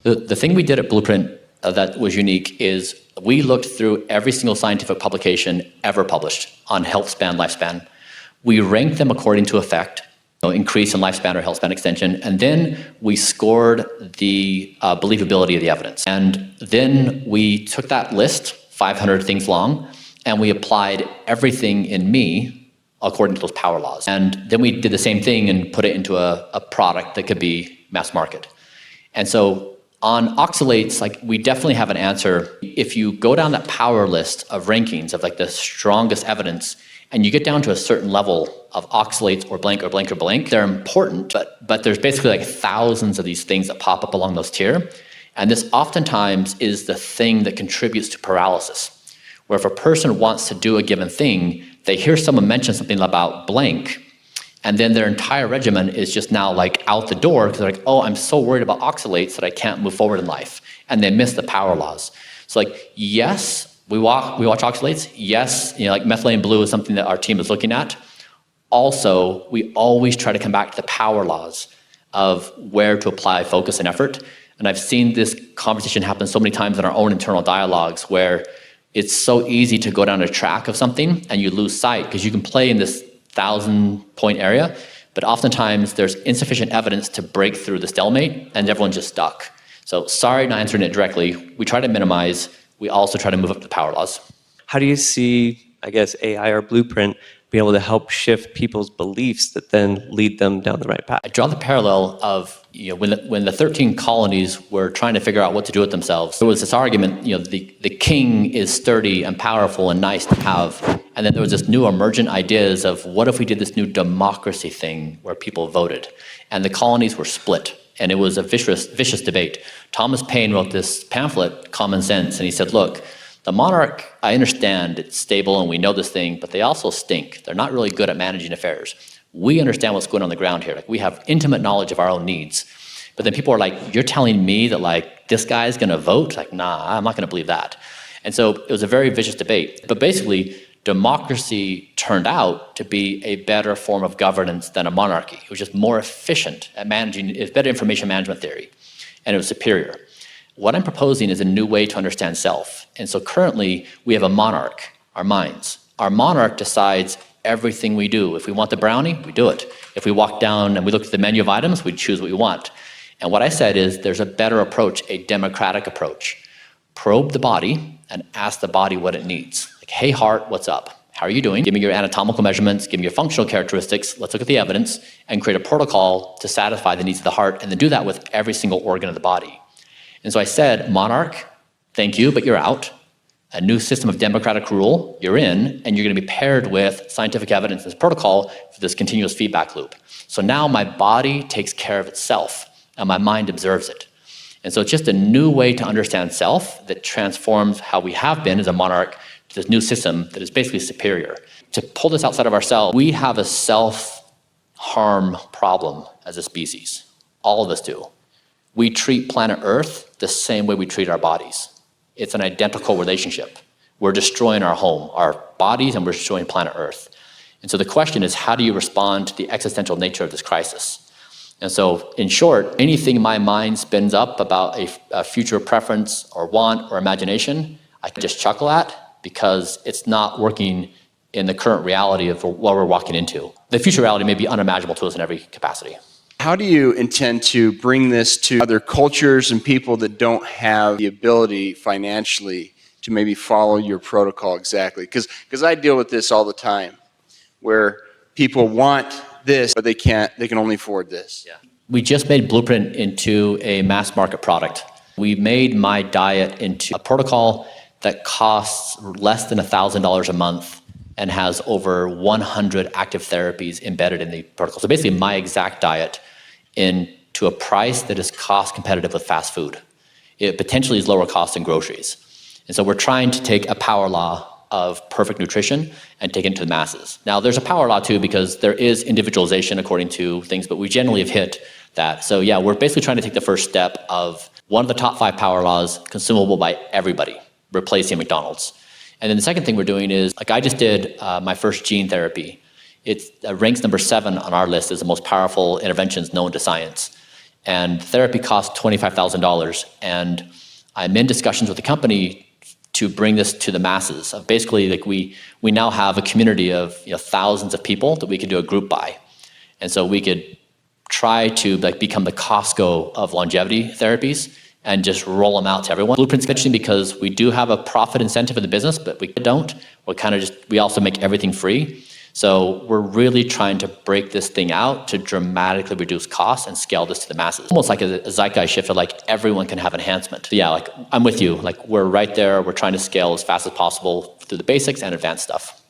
The thing we did at Blueprint that was unique is we looked through every single scientific publication ever published on health span, lifespan. We ranked them according to effect, increase in lifespan or health span extension, and then we scored the believability of the evidence. And then we took that list, 500 things long, and we applied everything in me according to those power laws. And then we did the same thing and put it into a product that could be mass market. And so on oxalates, we definitely have an answer. If you go down that power list of rankings of the strongest evidence, and you get down to a certain level of oxalates or blank or blank or blank, they're important, but there's basically thousands of these things that pop up along those tier. And this oftentimes is the thing that contributes to paralysis, where if a person wants to do a given thing, they hear someone mention something about blank, and then their entire regimen is just now out the door because they're oh, I'm so worried about oxalates that I can't move forward in life. And they miss the power laws. So yes, we watch oxalates. Yes, methylene blue is something that our team is looking at. Also, we always try to come back to the power laws of where to apply focus and effort. And I've seen this conversation happen so many times in our own internal dialogues where it's so easy to go down a track of something and you lose sight because you can play in this 1,000-point area, but oftentimes there's insufficient evidence to break through the stalemate and everyone's just stuck. So sorry not answering it directly. We try to minimize. We also try to move up the power laws. How do you see, AI or Blueprint being able to help shift people's beliefs that then lead them down the right path? I draw the parallel of when the 13 colonies were trying to figure out what to do with themselves. There was this argument, the king is sturdy and powerful and nice to have. And then there was this new emergent ideas of what if we did this new democracy thing where people voted? And the colonies were split. And it was a vicious debate. Thomas Paine wrote this pamphlet, Common Sense, and he said, look, the monarch, I understand it's stable and we know this thing, but they also stink. They're not really good at managing affairs. We understand what's going on the ground here. We have intimate knowledge of our own needs. But then people are you're telling me that this guy's gonna vote? Nah, I'm not gonna believe that. And so it was a very vicious debate. But basically, democracy turned out to be a better form of governance than a monarchy. It was just more efficient at managing, it's better information management theory, and it was superior. What I'm proposing is a new way to understand self. And so currently, we have a monarch, our minds. Our monarch decides everything we do. If we want the brownie, we do it. If we walk down and we look at the menu of items, we choose what we want. And what I said is there's a better approach, a democratic approach. Probe the body and ask the body what it needs. Hey heart, what's up? How are you doing? Give me your anatomical measurements, give me your functional characteristics, let's look at the evidence and create a protocol to satisfy the needs of the heart and then do that with every single organ of the body. And so I said, monarch, thank you, but you're out. A new system of democratic rule, you're in, and you're gonna be paired with scientific evidence and protocol for this continuous feedback loop. So now my body takes care of itself and my mind observes it. And so it's just a new way to understand self that transforms how we have been as a monarch to this new system that is basically superior. To pull this outside of ourselves, we have a self-harm problem as a species. All of us do. We treat planet Earth the same way we treat our bodies. It's an identical relationship. We're destroying our home, our bodies, and we're destroying planet Earth. And so the question is, how do you respond to the existential nature of this crisis? And so, in short, anything my mind spins up about a future preference or want or imagination, I can just chuckle at because it's not working in the current reality of what we're walking into. The future reality may be unimaginable to us in every capacity. How do you intend to bring this to other cultures and people that don't have the ability financially to maybe follow your protocol exactly? Because I deal with this all the time, where people want this, but they can only afford this. Yeah. We just made Blueprint into a mass market product. We made my diet into a protocol that costs less than $1,000 a month and has over 100 active therapies embedded in the protocol. So basically my exact diet into a price that is cost competitive with fast food. It potentially is lower cost than groceries. And so we're trying to take a power law of perfect nutrition and take it to the masses. Now there's a power law too because there is individualization according to things, but we generally have hit that. So yeah, we're basically trying to take the first step of one of the top 5 power laws, consumable by everybody, replacing McDonald's. And then the second thing we're doing is, I just did my first gene therapy. It ranks number 7 on our list as the most powerful interventions known to science. and therapy costs $25,000. And I'm in discussions with the company to bring this to the masses. Basically, like we now have a community of thousands of people that we could do a group buy, and so we could try to become the Costco of longevity therapies and just roll them out to everyone. Blueprint's interesting because we do have a profit incentive in the business, but we don't. We also make everything free. So we're really trying to break this thing out to dramatically reduce costs and scale this to the masses. Almost like a zeitgeist shift of everyone can have enhancement. But yeah, I'm with you. We're right there. We're trying to scale as fast as possible through the basics and advanced stuff.